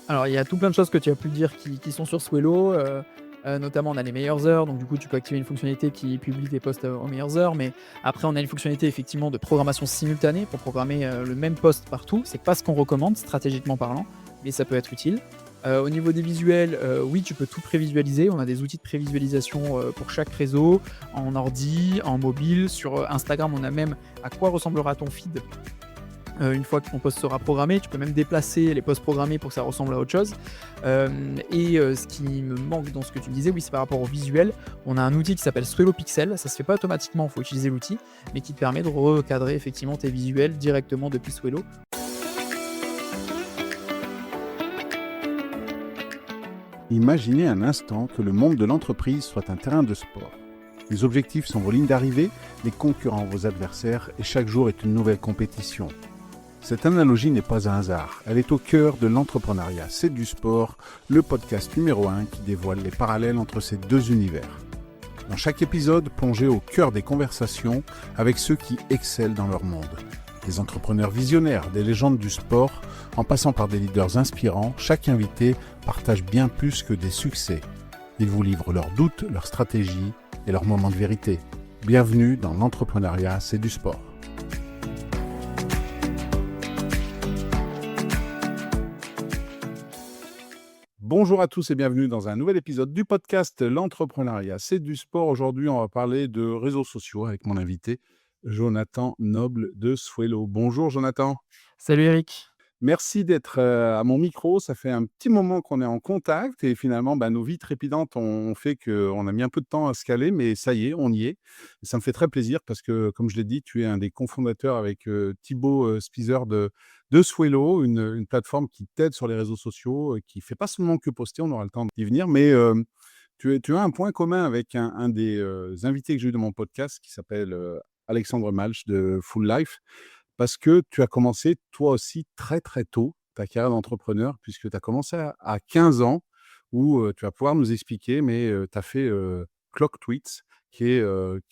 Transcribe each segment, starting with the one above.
Alors, il y a tout plein de choses que tu as pu dire qui sont sur Swello, notamment on a les meilleures heures, donc du coup, tu peux activer une fonctionnalité qui publie tes posts, aux meilleures heures, mais après on a une fonctionnalité effectivement de programmation simultanée pour programmer, le même post partout. C'est pas ce qu'on recommande stratégiquement parlant, mais ça peut être utile. Au niveau des visuels, oui, tu peux tout prévisualiser. On a des outils de prévisualisation, pour chaque réseau, en ordi, en mobile. Sur, Instagram, on a même à quoi ressemblera ton feed une fois que ton post sera programmé. Tu peux même déplacer les posts programmés pour que ça ressemble à autre chose. Ce qui me manque dans ce que tu me disais, oui, c'est par rapport au visuel. On a un outil qui s'appelle Swello Pixel. Ça se fait pas automatiquement, il faut utiliser l'outil, mais qui te permet de recadrer effectivement tes visuels directement depuis Swello. Imaginez un instant que le monde de l'entreprise soit un terrain de sport. Les objectifs sont vos lignes d'arrivée, les concurrents vos adversaires et chaque jour est une nouvelle compétition. Cette analogie n'est pas un hasard, elle est au cœur de l'entrepreneuriat. C'est du sport, le podcast numéro 1 qui dévoile les parallèles entre ces deux univers. Dans chaque épisode, plongez au cœur des conversations avec ceux qui excellent dans leur monde. Des entrepreneurs visionnaires, des légendes du sport, en passant par des leaders inspirants, chaque invité partage bien plus que des succès. Ils vous livrent leurs doutes, leurs stratégies et leurs moments de vérité. Bienvenue dans l'entrepreneuriat, c'est du sport. Bonjour à tous et bienvenue dans un nouvel épisode du podcast L'entrepreneuriat, c'est du sport. Aujourd'hui, on va parler de réseaux sociaux avec mon invité, Jonathan Noble de Swello. Bonjour Jonathan. Salut Eric. Merci d'être à mon micro. Ça fait un petit moment qu'on est en contact et finalement, nos vies trépidantes ont fait qu'on a mis un peu de temps à se caler, mais ça y est, on y est. Et ça me fait très plaisir parce que, comme je l'ai dit, tu es un des cofondateurs avec Thibaut Spizer de Swello, une plateforme qui t'aide sur les réseaux sociaux, qui fait pas seulement que poster, on aura le temps d'y venir, mais tu as un point commun avec un des invités que j'ai eu dans mon podcast qui s'appelle Alexandre Malch de Full Life. Parce que tu as commencé toi aussi très, très tôt ta carrière d'entrepreneur puisque tu as commencé à 15 ans où, tu vas pouvoir nous expliquer, mais, tu as fait, Clock Tweets qui est,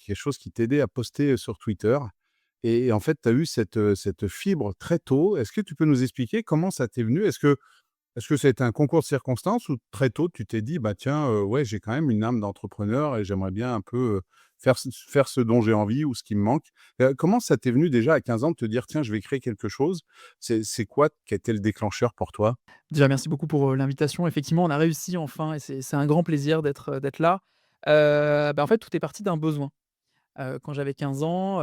quelque chose qui t'aidait à poster, sur Twitter et en fait, tu as eu cette fibre très tôt. Est-ce que tu peux nous expliquer comment ça t'est venu? Est-ce que ça a été un concours de circonstances ou très tôt tu t'es dit: «Bah tiens, ouais, j'ai quand même une âme d'entrepreneur et j'aimerais bien un peu, faire ce dont j'ai envie ou ce qui me manque». Comment ça t'est venu déjà à 15 ans de te dire: «Tiens, je vais créer quelque chose»? C'est quoi qui a été le déclencheur pour toi? Déjà, merci beaucoup pour, l'invitation. Effectivement, on a réussi enfin et c'est un grand plaisir d'être là. En fait, tout est parti d'un besoin. Quand j'avais 15 ans,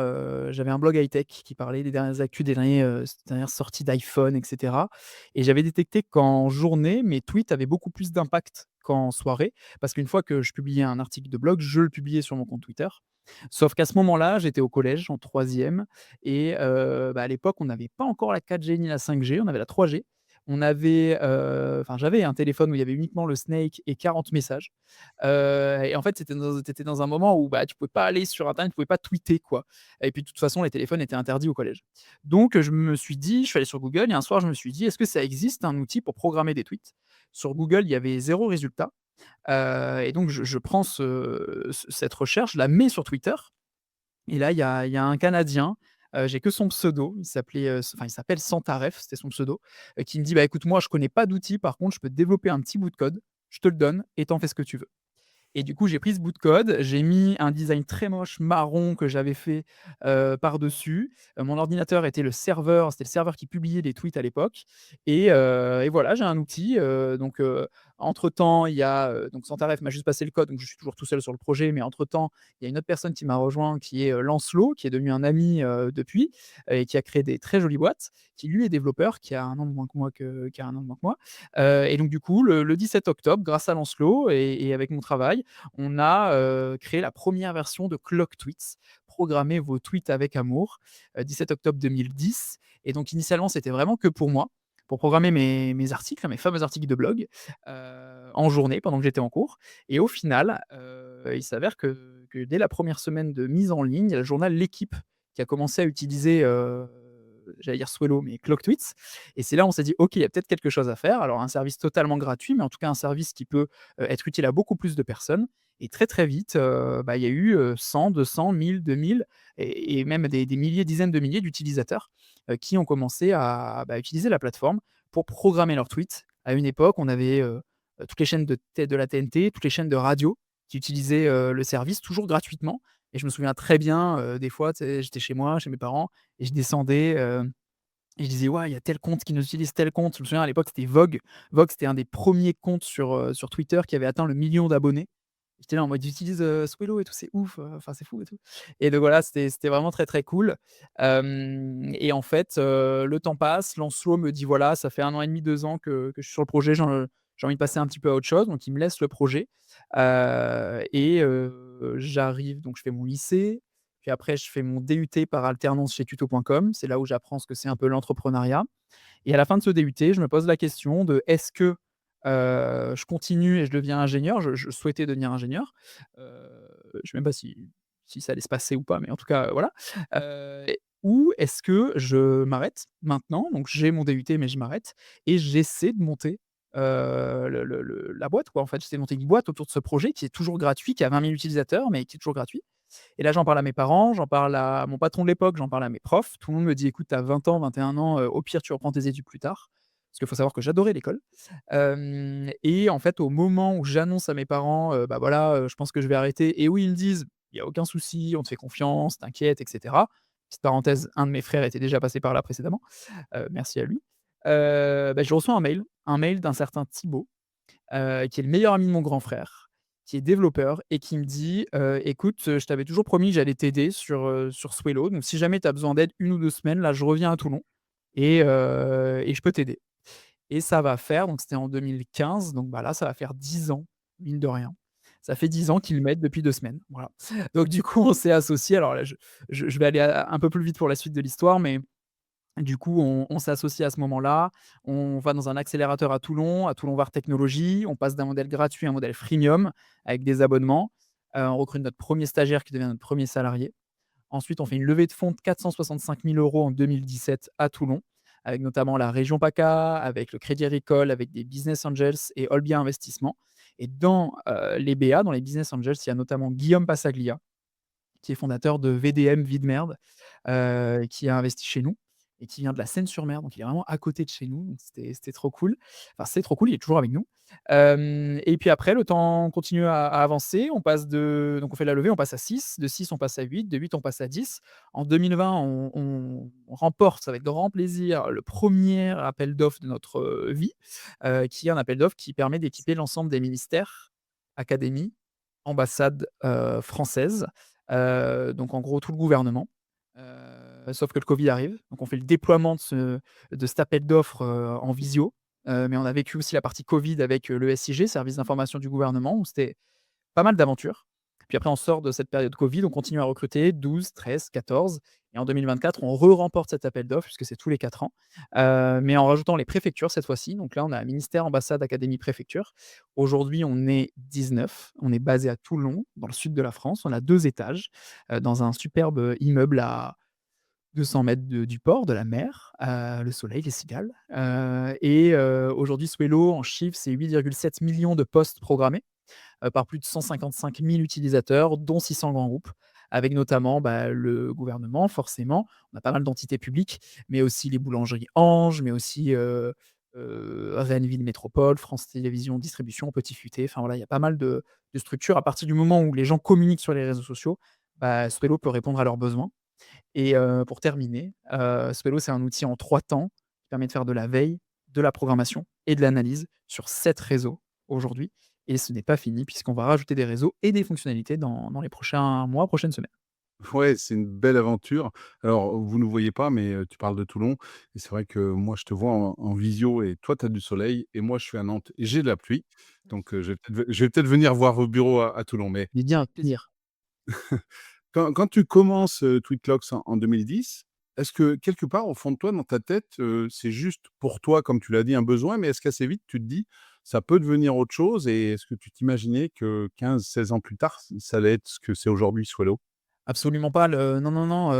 j'avais un blog high-tech qui parlait des dernières actus, des dernières sorties d'iPhone et cetera, et j'avais détecté qu'en journée, mes tweets avaient beaucoup plus d'impact qu'en soirée. Parce qu'une fois que je publiais un article de blog, je le publiais sur mon compte Twitter. Sauf qu'à ce moment-là, j'étais au collège en troisième et à l'époque, on n'avait pas encore la 4G ni la 5G, on avait la 3G. On avait, j'avais un téléphone où il y avait uniquement le Snake et 40 messages. Et en fait, tu étais dans un moment où, tu pouvais pas aller sur internet, tu pouvais pas tweeter, quoi. Et puis de toute façon, les téléphones étaient interdits au collège. Donc je me suis dit, je suis allé sur Google et un soir, je me suis dit: «Est-ce que ça existe un outil pour programmer des tweets?» Sur Google, il y avait zéro résultat, et donc je prends cette recherche, je la mets sur Twitter et là, il y a un Canadien, j'ai que son pseudo, il s'appelle Santaref, c'était son pseudo, qui me dit: «Bah, écoute, moi, je connais pas d'outil, par contre, je peux te développer un petit bout de code, je te le donne et tu en fais ce que tu veux». Et du coup, j'ai pris ce bout de code, j'ai mis un design très moche marron que j'avais fait, par-dessus. Mon ordinateur était le serveur, c'était le serveur qui publiait les tweets à l'époque, et voilà, j'ai un outil, entre temps, il y a, donc Santaref m'a juste passé le code, donc je suis toujours tout seul sur le projet, mais entre temps, il y a une autre personne qui m'a rejoint qui est, Lancelot, qui est devenu un ami, depuis, et qui a créé des très jolies boîtes, qui lui est développeur, qui a 1 an de moins que moi. Et donc du coup, le 17 octobre, grâce à Lancelot et avec mon travail, on a, créé la première version de Clock Tweets. Programmez vos tweets avec amour, 17 octobre 2010. Et donc initialement, c'était vraiment que pour moi, pour programmer mes articles, mes fameux articles de blog, en journée pendant que j'étais en cours. Et au final, il s'avère que dès la première semaine de mise en ligne, il y a le journal L'Équipe qui a commencé à utiliser, j'allais dire Swello, mais Clock Tweets. Et c'est là où on s'est dit: «OK, il y a peut-être quelque chose à faire». Alors un service totalement gratuit, mais en tout cas un service qui peut, être utile à beaucoup plus de personnes. Et très, très vite, il y a eu, 100, 200, 1000, 2000 et même des milliers, dizaines de milliers d'utilisateurs, qui ont commencé à, utiliser la plateforme pour programmer leurs tweets À une époque, on avait, toutes les chaînes de la TNT, toutes les chaînes de radio qui utilisaient, le service toujours gratuitement et je me souviens très bien, des fois, tu sais, j'étais chez moi, chez mes parents et je descendais, et je disais: «Ouais, il y a tel compte qui nous utilise tel compte». Je me souviens à l'époque, c'était Vogue. Vogue, c'était un des premiers comptes sur Twitter qui avait atteint le 1 000 000 d'abonnés. J'étais là en mode: «J'utilise, Swello et tout, c'est ouf, enfin c'est fou et tout» et donc voilà, c'était vraiment très, très cool. Et en fait, le temps passe, Lancelot me dit: «Voilà, ça fait 1 an et demi, 2 ans que je suis sur le projet, j'ai envie de passer un petit peu à autre chose», donc il me laisse le projet, j'arrive donc je fais mon lycée, puis après je fais mon DUT par alternance chez tuto.com. C'est là où j'apprends ce que c'est un peu l'entrepreneuriat et à la fin de ce DUT, je me pose la question de: «Est-ce que, je continue et je deviens ingénieur?» Je souhaitais devenir ingénieur, je sais même pas si ça allait se passer ou pas, mais en tout cas, voilà, ou est-ce que je m'arrête maintenant? Donc j'ai mon DUT, mais je m'arrête et j'essaie de monter, la boîte, quoi, en fait. J'essaie de monter une boîte autour de ce projet qui est toujours gratuit, qui a 20 000 utilisateurs, mais qui est toujours gratuit et là, j'en parle à mes parents, j'en parle à mon patron de l'époque, j'en parle à mes profs. Tout le monde me dit: «Écoute, tu as 20 ans, 21 ans, au pire, tu reprends tes études plus tard». Parce qu'il faut savoir que j'adorais l'école. Et en fait, au moment où j'annonce à mes parents, bah, voilà, je pense que je vais arrêter et où ils me disent: «Il y a aucun souci, on te fait confiance, t'inquiète» et cetera. Petite parenthèse, un de mes frères était déjà passé par là précédemment, merci à lui. Bah, je reçois un mail d'un certain Thibaut, qui est le meilleur ami de mon grand frère, qui est développeur et qui me dit: «Écoute, je t'avais toujours promis que j'allais t'aider sur Swello, donc si jamais tu as besoin d'aide 1 ou 2 semaines, là, je reviens à Toulon et je peux t'aider». Et ça va faire donc c'était en 2015, donc bah, là, ça va faire 10 ans, mine de rien. Ça fait 10 ans qu'ils m'aident depuis 2 semaines, voilà. Donc du coup, on s'est associés. Alors là, je vais aller un peu plus vite pour la suite de l'histoire, mais du coup, on s'associe à ce moment-là. On va dans un accélérateur à Toulon Var Technologies. On passe d'un modèle gratuit à un modèle freemium avec des abonnements. On recrute notre premier stagiaire qui devient notre premier salarié. Ensuite, on fait une levée de fonds de 465 000 € en 2017 à Toulon, avec notamment la région PACA, avec le Crédit Agricole, avec des business angels et Olbia Investissement. Et dans les BA, dans les business angels, il y a notamment Guillaume Passaglia, qui est fondateur de VDM Vidmerde, qui a investi chez nous et qui vient de la Seine-sur-Mer, donc il est vraiment à côté de chez nous, donc c'était trop cool. Enfin, c'est trop cool, il est toujours avec nous. Et puis après, le temps continue à avancer. Donc on fait la levée, on passe à 6, de 6 on passe à 8, de 8 on passe à 10. En 2020, on remporte avec grand plaisir le premier appel d'offres de notre, vie, qui est un appel d'offres qui permet d'équiper l'ensemble des ministères, académies, ambassades, françaises, donc en gros tout le gouvernement. Sauf que le Covid arrive, donc on fait le déploiement de cet appel d'offres, en visio, mais on a vécu aussi la partie Covid avec, le SIG, service d'information du gouvernement, où c'était pas mal d'aventures. Puis après on sort de cette période Covid, on continue à recruter 12, 13, 14 et en 2024 on remporte cet appel d'offres puisque c'est tous les 4 ans, mais en rajoutant les préfectures cette fois-ci. Donc là on a ministère, ambassade, académie, préfecture. Aujourd'hui on est 19, on est basé à Toulon, dans le sud de la France. On a 2 étages, dans un superbe immeuble à 200 mètres du port, de la mer, le soleil, les cigales, aujourd'hui Swello en chiffre, c'est 8,7 millions de postes programmés, par plus de 155 000 utilisateurs, dont 600 grands groupes, avec notamment, bah, le gouvernement forcément. On a pas mal d'entités publiques, mais aussi les boulangeries Ange, mais aussi, Rennes Ville Métropole, France Télévisions Distribution, Petit Futé, enfin voilà, il y a pas mal de structures. À partir du moment où les gens communiquent sur les réseaux sociaux, bah, Swello peut répondre à leurs besoins. Et pour terminer, Spello, c'est un outil en 3 temps qui permet de faire de la veille, de la programmation et de l'analyse sur 7 réseaux aujourd'hui et ce n'est pas fini puisqu'on va rajouter des réseaux et des fonctionnalités dans les prochains mois, prochaines semaines. Ouais, c'est une belle aventure. Alors, vous ne voyez pas, mais tu parles de Toulon et c'est vrai que moi, je te vois en visio et toi, tu as du soleil et moi, je suis à Nantes et j'ai de la pluie. Donc, je vais peut-être venir voir vos bureaux à Toulon. Mais Mais bien, avec plaisir. quand tu commences, Tweetclocks en 2010, est-ce que quelque part, au fond de toi, dans ta tête, c'est juste pour toi, comme tu l'as dit, un besoin, mais est-ce qu'assez vite, tu te dis: «Ça peut devenir autre chose» et est-ce que tu t'imaginais que 15, 16 ans plus tard, ça allait être ce que c'est aujourd'hui, Swallow? Absolument pas, non, non, non,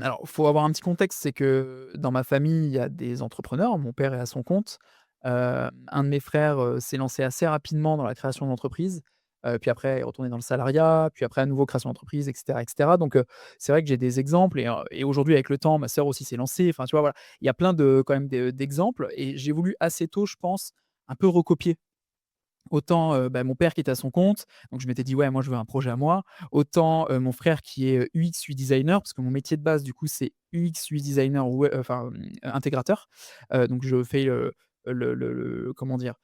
alors faut avoir un petit contexte, c'est que dans ma famille, il y a des entrepreneurs. Mon père est à son compte. Un de mes frères, s'est lancé assez rapidement dans la création d'entreprise, puis après est retourné dans le salariat, puis après à nouveau création d'entreprise et cetera. Donc c'est vrai que j'ai des exemples et aujourd'hui avec le temps, ma sœur aussi s'est lancée. Enfin, tu vois, voilà, il y a plein de quand même d'exemples et j'ai voulu assez tôt, je pense, un peu recopié. Autant, mon père qui était à son compte, donc je m'étais dit: «Ouais, moi je veux un projet à moi». Autant, mon frère qui est, UX, UI designer, parce que mon métier de base du coup c'est UX, UI designer intégrateur. Donc je fais, comment dire?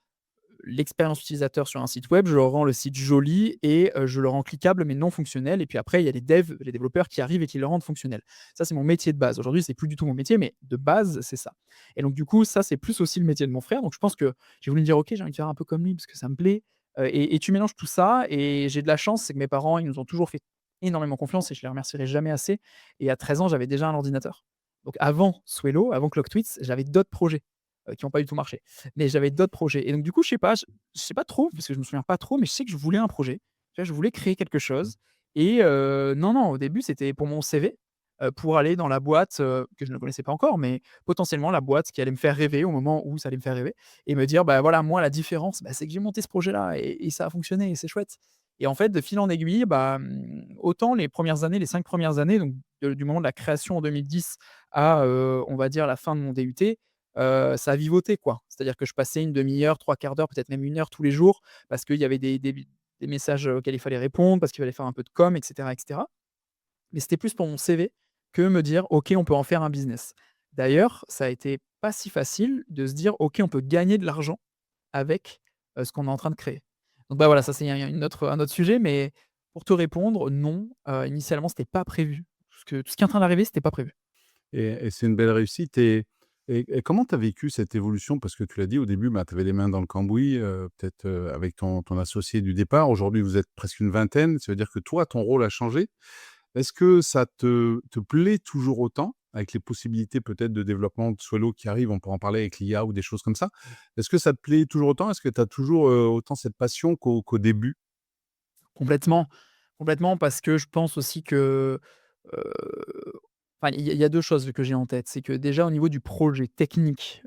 L'expérience utilisateur sur un site web, je leur rends le site joli et je le rends cliquable mais non fonctionnel et puis après il y a les développeurs qui arrivent et qui le rendent fonctionnel. Ça, c'est mon métier de base. Aujourd'hui, c'est plus du tout mon métier, mais de base, c'est ça et donc du coup, ça, c'est plus aussi le métier de mon frère. Donc je pense que j'ai voulu me dire: «OK, j'ai envie de faire un peu comme lui parce que ça me plaît», et tu mélanges tout ça et j'ai de la chance, c'est que mes parents, ils nous ont toujours fait énormément confiance et je les remercierai jamais assez et à 13 ans, j'avais déjà un ordinateur. Donc avant Swello, avant ClockTweets, j'avais d'autres projets, qui ont pas du tout marché. Mais j'avais d'autres projets et donc du coup, je sais pas trop parce que je me souviens pas trop, mais je sais que je voulais un projet. Tu vois, je voulais créer quelque chose et non, non, au début, c'était pour mon CV, pour aller dans la boîte, que je ne connaissais pas encore, mais potentiellement la boîte qui allait me faire rêver au moment où ça allait me faire rêver et me dire: «Bah, voilà, moi, la différence, bah, c'est que j'ai monté ce projet-là et ça a fonctionné et c'est chouette» et en fait, de fil en aiguille, autant les premières années, les 5 premières années, donc du moment de la création en 2010 à, on va dire la fin de mon DUT, ça a vivoté, quoi. C'est-à-dire que je passais une demi heure, 3/4 d'heure, peut-être même 1 heure tous les jours parce qu'il y avait des messages, auxquels il fallait répondre, parce qu'il fallait faire un peu de com et cetera. Mais c'était plus pour mon CV que me dire: «OK, on peut en faire un business». D'ailleurs, ça a été pas si facile de se dire: «OK, on peut gagner de l'argent avec, ce qu'on est en train de créer». Donc bah, voilà, ça c'est un autre sujet, mais pour te répondre, non, initialement, c'était pas prévu. Tout ce qui est en train d'arriver, c'était pas prévu. Et c'est une belle réussite et comment tu as vécu cette évolution? Parce que tu l'as dit au début, bah, tu avais les mains dans le cambouis, peut-être, avec ton associé du départ. Aujourd'hui, vous êtes presque une vingtaine. Ça veut dire que toi, ton rôle a changé. Est-ce que ça te plaît toujours autant? Avec les possibilités peut-être de développement de Swello qui arrivent, on pourra en parler avec l'IA ou des choses comme ça. Est-ce que ça te plaît toujours autant? Est-ce que tu as toujours, autant cette passion qu'au début? Complètement, complètement parce que je pense aussi que, heu, enfin, il y a 2 choses que j'ai en tête. C'est que déjà au niveau du projet technique,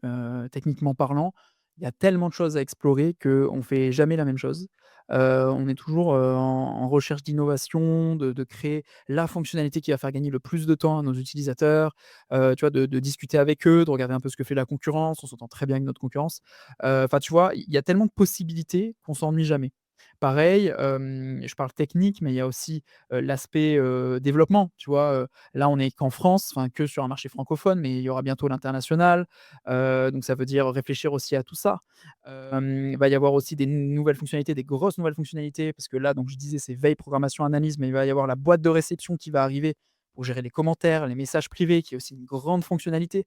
techniquement parlant, il y a tellement de choses à explorer qu'on fait jamais la même chose. On est toujours, en recherche d'innovation, de créer la fonctionnalité qui va faire gagner le plus de temps à nos utilisateurs, tu vois? De discuter avec eux, de regarder un peu ce que fait la concurrence. On s'entend très bien avec notre concurrence. Enfin, tu vois? Il y a tellement de possibilités qu'on s'ennuie jamais. Pareil, je parle technique, mais il y a aussi, l'aspect, développement, tu vois? Là, on est qu'en France, enfin que sur un marché francophone, mais il y aura bientôt l'international, donc ça veut dire réfléchir aussi à tout ça. Il va y avoir aussi des nouvelles fonctionnalités, des grosses nouvelles fonctionnalités, parce que là, donc je disais, c'est veille, programmation, analyse, mais il va y avoir la boîte de réception qui va arriver pour gérer les commentaires, les messages privés, qui est aussi une grande fonctionnalité.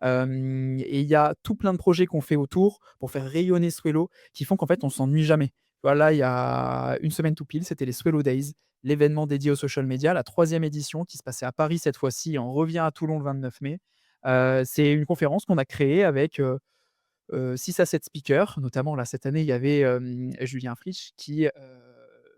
Et il y a tout plein de projets qu'on fait autour pour faire rayonner Swello, qui font qu'en fait, on s'ennuie jamais. Voilà, il y a une semaine tout pile, c'était les Swello Days, l'événement dédié aux social media, la troisième édition qui se passait à Paris cette fois-ci et on revient à Toulon le 29 mai. C'est une conférence qu'on a créée avec, 6 à 7 speakers, notamment là cette année, il y avait, Julien Frisch qui,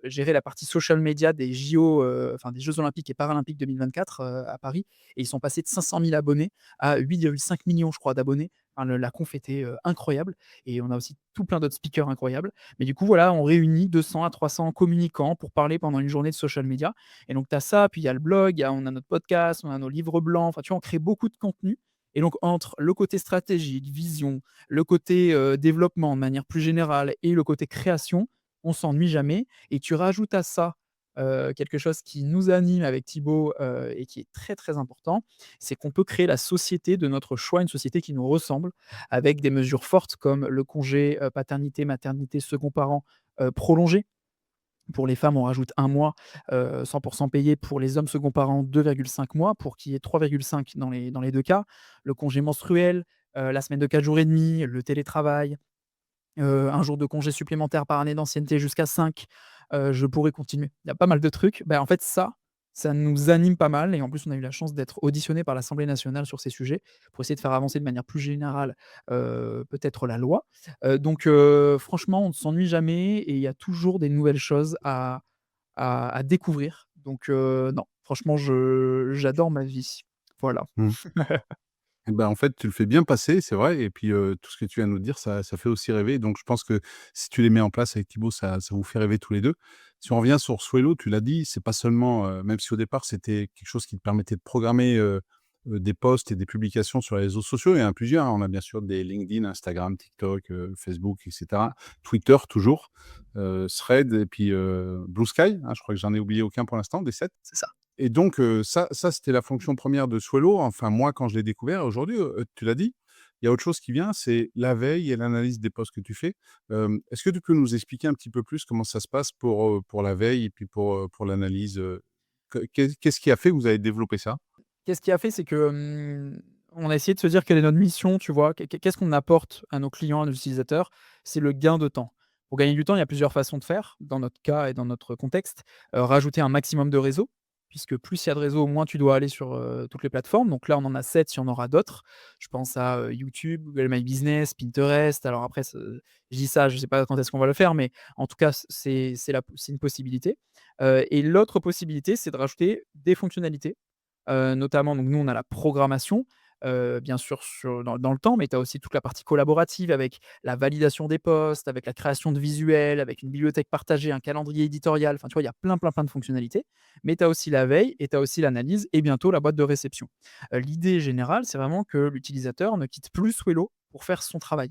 gérait la partie social media des JO, enfin des Jeux olympiques et paralympiques 2024, à Paris et ils sont passés de 500 000 abonnés à 8,5 millions, je crois, d'abonnés. Enfin la conf était, incroyable et on a aussi tout plein d'autres speakers incroyables. Mais du coup, voilà, on réunit 200 à 300 communicants pour parler pendant une journée de social media et donc tu as ça, puis il y a le blog, on a notre podcast, on a nos livres blancs, enfin tu vois, on crée beaucoup de contenu et donc entre le côté stratégique, vision, le côté, développement de manière plus générale et le côté création, on s'ennuie jamais et tu rajoutes à ça, quelque chose qui nous anime avec Thibaut, et qui est très, très important, c'est qu'on peut créer la société de notre choix, une société qui nous ressemble avec des mesures fortes comme le congé, paternité, maternité, second parent, prolongé. Pour les femmes, on rajoute 1 mois, 100 payé. Pour les hommes second parent, 2,5 mois pour qu'il y ait 3,5 dans les 2 cas. Le congé menstruel, la semaine de 4 jours et demi, le télétravail, 1 jour de congé supplémentaire par année d'ancienneté jusqu'à 5. Je pourrais continuer. Il y a pas mal de trucs. En fait, ça nous anime pas mal et en plus, on a eu la chance d'être auditionné par l'Assemblée nationale sur ces sujets pour essayer de faire avancer de manière plus générale, peut-être la loi. Franchement, on ne s'ennuie jamais et il y a toujours des nouvelles choses à découvrir. Donc non, franchement, je j'adore ma vie. Voilà. Mmh. Et ben, en fait, tu le fais bien passer, c'est vrai et puis, tout ce que tu viens de nous dire, ça fait aussi rêver donc je pense que si tu les mets en place avec Thibaut, ça vous fait rêver tous les 2. Si on revient sur Swello, tu l'as dit, c'est pas seulement, même si au départ c'était quelque chose qui te permettait de programmer, des posts et des publications sur les réseaux sociaux. Il y en a plusieurs, hein. On a bien sûr des LinkedIn, Instagram, TikTok, Facebook et cetera. Twitter toujours, Threads et puis, Blue Sky, hein, je crois que j'en ai oublié aucun pour l'instant, des 7. C'est ça. Et donc, ça c'était la fonction première de Swello. Enfin, moi, quand je l'ai découvert, aujourd'hui, tu l'as dit, il y a autre chose qui vient, c'est la veille et l'analyse des posts que tu fais. Est-ce que tu peux nous expliquer un petit peu plus comment ça se passe pour la veille et puis pour l'analyse, qu'est-ce qui a fait que vous avez développé ça? Qu'est-ce qui a fait, c'est que, on a essayé de se dire quelle est notre mission, tu vois? Qu'est-ce qu'on apporte à nos clients, à nos utilisateurs? C'est le gain de temps. Pour gagner du temps, il y a plusieurs façons de faire, dans notre cas et dans notre contexte. Rajouter un maximum de réseaux, puisque plus il y a de réseaux, moins tu dois aller sur, toutes les plateformes. Donc là, on en a 7, il y en aura d'autres. Je pense à, YouTube, Google My Business, Pinterest. Alors après je dis ça, je ne sais pas quand est-ce qu'on va le faire, mais en tout cas, c'est une possibilité. Et l'autre possibilité, c'est de rajouter des fonctionnalités. Notamment, donc nous, on a la programmation, bien sûr dans le temps, mais tu as aussi toute la partie collaborative avec la validation des posts, avec la création de visuels, avec une bibliothèque partagée, un calendrier éditorial. Enfin, tu vois, il y a plein, plein, plein de fonctionnalités. Mais tu as aussi la veille et tu as aussi l'analyse et bientôt la boîte de réception. L'idée générale, c'est vraiment que l'utilisateur ne quitte plus Swello pour faire son travail.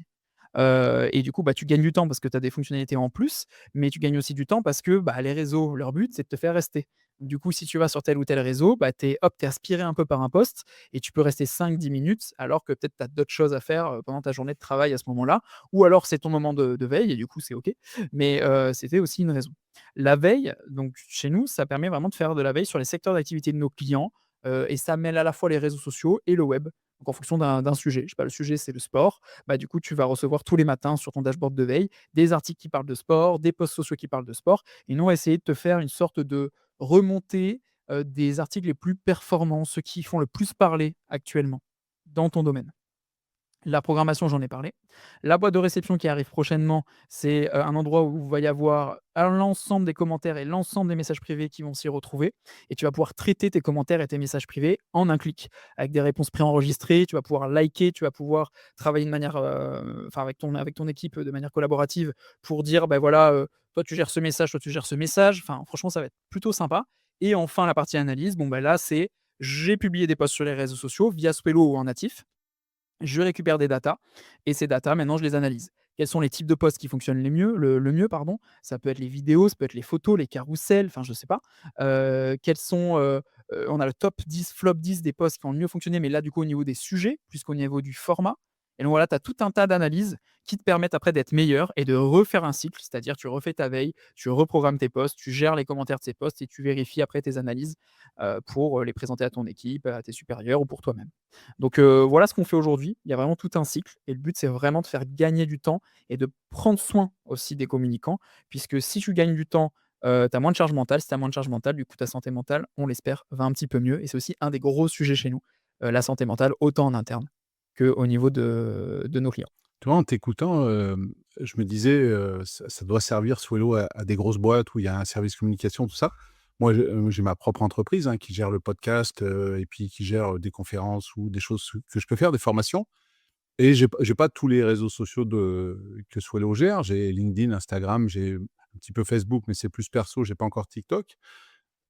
Et du coup, bah, tu gagnes du temps parce que tu as des fonctionnalités en plus, mais tu gagnes aussi du temps parce que, bah, les réseaux, leur but, c'est de te faire rester. Du coup, si tu vas sur tel ou tel réseau, bah, tu es aspiré un peu par un poste et tu peux rester 5-10 minutes alors que peut-être tu as d'autres choses à faire, pendant ta journée de travail à ce moment-là, ou alors c'est ton moment de veille et du coup, c'est OK. Mais, c'était aussi une raison. La veille, donc chez nous, ça permet vraiment de faire de la veille sur les secteurs d'activité de nos clients, et ça mêle à la fois les réseaux sociaux et le web. Donc en fonction d'un sujet. Je sais pas, le sujet, c'est le sport, bah, du coup, tu vas recevoir tous les matins sur ton dashboard de veille des articles qui parlent de sport, des posts sociaux qui parlent de sport et nous, on va essayer de te faire une sorte de remontée, des articles les plus performants, ceux qui font le plus parler actuellement dans ton domaine. La programmation, j'en ai parlé. La boîte de réception qui arrive prochainement, c'est, un endroit où il va y avoir l'ensemble des commentaires et l'ensemble des messages privés qui vont s'y retrouver et tu vas pouvoir traiter tes commentaires et tes messages privés en un clic. Avec des réponses préenregistrées, tu vas pouvoir liker, tu vas pouvoir travailler de manière, enfin avec ton équipe, de manière collaborative pour dire: «Bah, voilà, toi tu gères ce message, toi tu gères ce message». Enfin franchement, ça va être plutôt sympa et enfin la partie analyse, bon, bah, là, c'est j'ai publié des posts sur les réseaux sociaux via Swello ou en natif. Je récupère des datas et ces datas, maintenant, je les analyse. Quels sont les types de posts qui fonctionnent le mieux, pardon? Ça peut être les vidéos, ça peut être les photos, les carousels, enfin, je sais pas. Quels sont, on a le top 10, flop 10 des posts qui ont le mieux fonctionné, mais là, du coup, au niveau des sujets, plus qu'au niveau du format. Et donc voilà, tu as tout un tas d'analyses qui te permettent après d'être meilleur et de refaire un cycle, c'est-à-dire tu refais ta veille, tu reprogrammes tes posts, tu gères les commentaires de ces posts et tu vérifies après tes analyses, pour, les présenter à ton équipe, à tes supérieurs ou pour toi-même. Donc voilà ce qu'on fait aujourd'hui. Il y a vraiment tout un cycle et le but, c'est vraiment de faire gagner du temps et de prendre soin aussi des communicants puisque si tu gagnes du temps, tu as moins de charge mentale. Si tu as moins de charge mentale, du coup, ta santé mentale, on l'espère, va un petit peu mieux et c'est aussi un des gros sujets chez nous, la santé mentale, autant en interne qu'au niveau de nos clients. Tu vois, en t'écoutant, je me disais, ça doit servir Swello à des grosses boîtes où il y a un service communication, tout ça. Moi, j'ai ma propre entreprise, hein, qui gère le podcast, et puis qui gère, des conférences ou des choses que je peux faire, des formations. Et j'ai pas tous les réseaux sociaux que Swello gère. J'ai LinkedIn, Instagram, j'ai un petit peu Facebook, mais c'est plus perso, j'ai pas encore TikTok.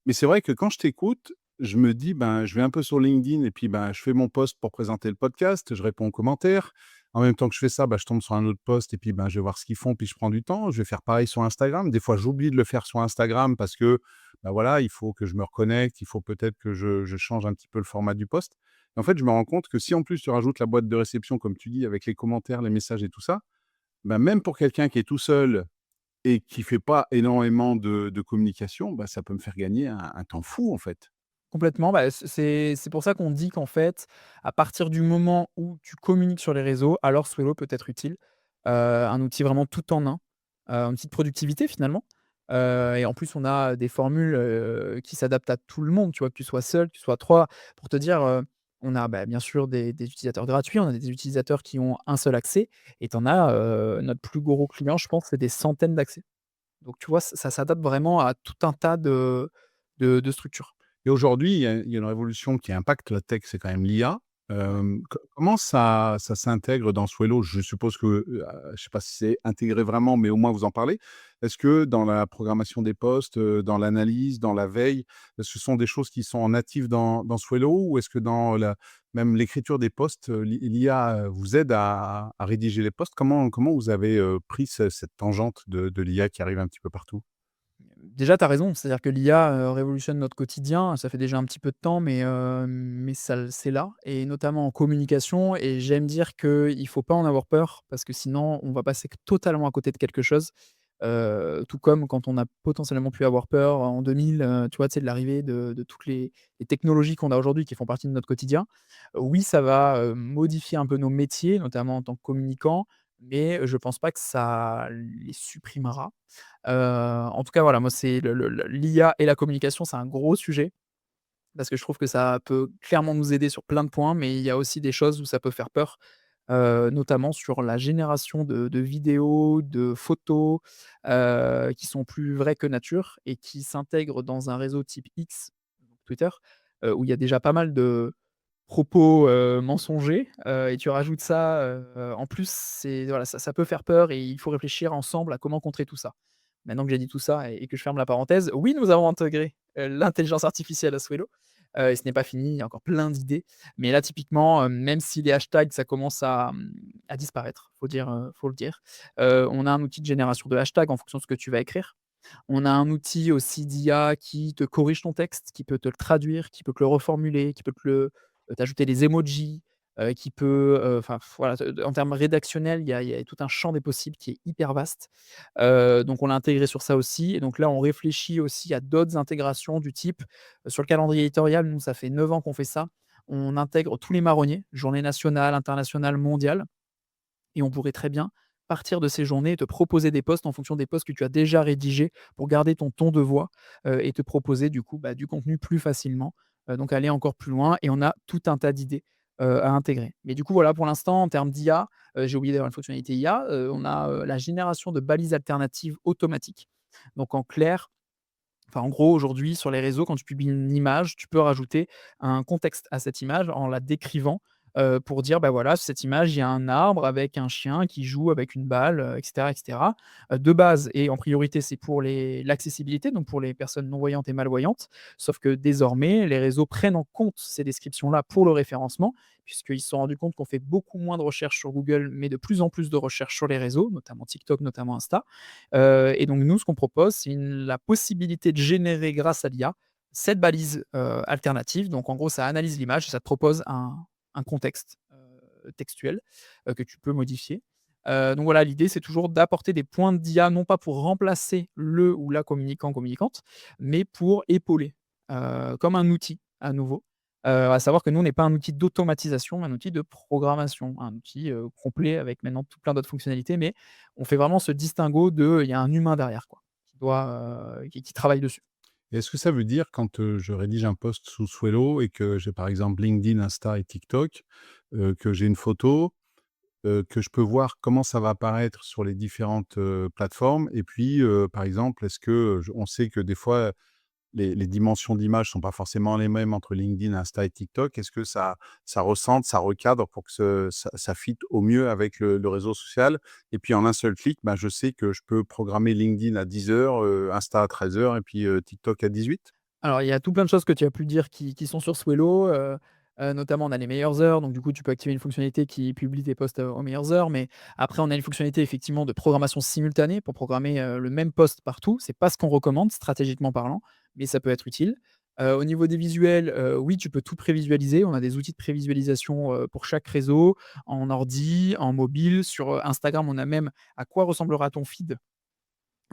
Mais c'est vrai que quand je t'écoute, je me dis: «Ben, je vais un peu sur LinkedIn et puis, ben, je fais mon post pour présenter le podcast, je réponds aux commentaires. En même temps que je fais ça, bah, je tombe sur un autre post et puis, ben, je vais voir ce qu'ils font, puis je prends du temps. Je vais faire pareil sur Instagram. Des fois, j'oublie de le faire sur Instagram parce que, bah, voilà, il faut que je me reconnecte, il faut peut-être que je change un petit peu le format du post. Et en fait, je me rends compte que si en plus tu rajoutes la boîte de réception, comme tu dis, avec les commentaires, les messages et tout ça, bah, même pour quelqu'un qui est tout seul et qui fait pas énormément de communication, bah, ça peut me faire gagner un temps fou, en fait. Complètement, bah, c'est pour ça qu'on dit qu'en fait, à partir du moment où tu communiques sur les réseaux, alors Swello peut être utile. Un outil vraiment tout en un, un outil de productivité finalement. Et en plus, on a des formules, qui s'adaptent à tout le monde, tu vois? Que tu sois seul, que tu sois 3. Pour te dire, on a, bah, bien sûr des utilisateurs gratuits, on a des utilisateurs qui ont un seul accès et tu en as, notre plus gros client, je pense, c'est des centaines d'accès. Donc tu vois, ça s'adapte vraiment à tout un tas de structures. Et aujourd'hui, il y a une révolution qui impacte la tech, c'est quand même l'IA. Ouais. Comment ça s'intègre dans Swello? Je suppose que, je sais pas si c'est intégré vraiment, mais au moins vous en parlez. Est-ce que dans la programmation des posts, dans l'analyse, dans la veille, ce sont des choses qui sont natives dans Swello? Ou est-ce que dans la même l'écriture des posts, l'IA, vous aide à rédiger les posts? Comment vous avez, pris cette tangente de l'IA qui arrive un petit peu partout? Déjà, tu as raison, c'est-à-dire que l'IA, révolutionne notre quotidien. Ça fait déjà un petit peu de temps, mais ça c'est là et notamment en communication et j'aime dire qu'il faut pas en avoir peur parce que sinon on va passer totalement à côté de quelque chose. Tout comme quand on a potentiellement pu avoir peur en 2000, tu vois, tu sais, de l'arrivée de toutes les technologies qu'on a aujourd'hui qui font partie de notre quotidien. Oui, ça va, modifier un peu nos métiers, notamment en tant que communicant, mais je pense pas que ça les supprimera. En tout cas, voilà, moi, c'est le l'IA et la communication, c'est un gros sujet parce que je trouve que ça peut clairement nous aider sur plein de points, mais il y a aussi des choses où ça peut faire peur, notamment sur la génération de vidéos, de photos, qui sont plus vraies que nature et qui s'intègrent dans un réseau type X, donc Twitter, où il y a déjà pas mal de propos, mensongers, et tu rajoutes ça, en plus, c'est voilà, ça peut faire peur et il faut réfléchir ensemble à comment contrer tout ça. Maintenant que j'ai dit tout ça et que je ferme la parenthèse, oui, nous avons intégré, l'intelligence artificielle à Swello, et ce n'est pas fini, il y a encore plein d'idées. Mais là, typiquement, même si les hashtags, ça commence à disparaître, faut le dire, on a un outil de génération de hashtags en fonction de ce que tu vas écrire. On a un outil aussi d'IA qui te corrige ton texte, qui peut te le traduire, qui peut te le reformuler, qui peut te le t'ajouter des emojis, qui peut, enfin voilà, en termes rédactionnels, il y a tout un champ des possibles qui est hyper vaste. Donc on l'a intégré sur ça aussi et donc là, on réfléchit aussi à d'autres intégrations du type, sur le calendrier éditorial, nous, ça fait 9 ans qu'on fait ça. On intègre tous les marronniers, journée nationale, internationale, mondiale et on pourrait très bien partir de ces journées et te proposer des posts en fonction des posts que tu as déjà rédigés pour garder ton ton de voix, et te proposer du coup, bah, du contenu plus facilement, donc aller encore plus loin et on a tout un tas d'idées, à intégrer. Mais du coup, voilà, pour l'instant, en termes d'IA, j'ai oublié d'avoir une fonctionnalité IA, on a, la génération de balises alternatives automatiques. Donc en clair, enfin, en gros, aujourd'hui, sur les réseaux, quand tu publies une image, tu peux rajouter un contexte à cette image en la décrivant, pour dire: «Bah, voilà, sur cette image, il y a un arbre avec un chien qui joue avec une balle», et cetera et cetera. De base et en priorité, c'est pour l'accessibilité, donc pour les personnes non-voyantes et malvoyantes. Sauf que désormais, les réseaux prennent en compte ces descriptions-là pour le référencement, puisqu'ils se sont rendus compte qu'on fait beaucoup moins de recherches sur Google, mais de plus en plus de recherches sur les réseaux, notamment TikTok, notamment Insta. Et donc nous, ce qu'on propose, c'est la possibilité de générer grâce à l'IA cette balise, alternative. Donc en gros, ça analyse l'image et ça te propose un contexte, textuel, que tu peux modifier. Donc voilà, l'idée, c'est toujours d'apporter des points d'IA, non pas pour remplacer le ou la communicant, communicante, mais pour épauler, comme un outil à nouveau. À savoir que nous, on n'est pas un outil d'automatisation, mais un outil de programmation, un outil, complet avec maintenant tout plein d'autres fonctionnalités, mais on fait vraiment ce distinguo de il y a un humain derrière quoi, qui travaille dessus. Et est-ce que ça veut dire quand, je rédige un post sous Swello et que j'ai par exemple LinkedIn, Insta et TikTok, que j'ai une photo, que je peux voir comment ça va apparaître sur les différentes, plateformes et puis, par exemple, est-ce que, on sait que des fois les dimensions d'image sont pas forcément les mêmes entre LinkedIn, Insta et TikTok. Est-ce que ça recentre, ça recadre pour que ça fitte au mieux avec le réseau social? Et puis en un seul clic, bah, je sais que je peux programmer LinkedIn à 10:00, Insta à 13:00 et puis, TikTok à 18. Alors, il y a tout plein de choses que tu as pu dire qui sont sur Swello, notamment on a les meilleures heures, donc du coup, tu peux activer une fonctionnalité qui publie tes posts, aux meilleures heures, mais après on a une fonctionnalité effectivement de programmation simultanée pour programmer, le même post partout. C'est pas ce qu'on recommande stratégiquement parlant, mais ça peut être utile. Au niveau des visuels, oui, tu peux tout prévisualiser. On a des outils de prévisualisation, pour chaque réseau, en ordi, en mobile. Sur, Instagram, on a même à quoi ressemblera ton feed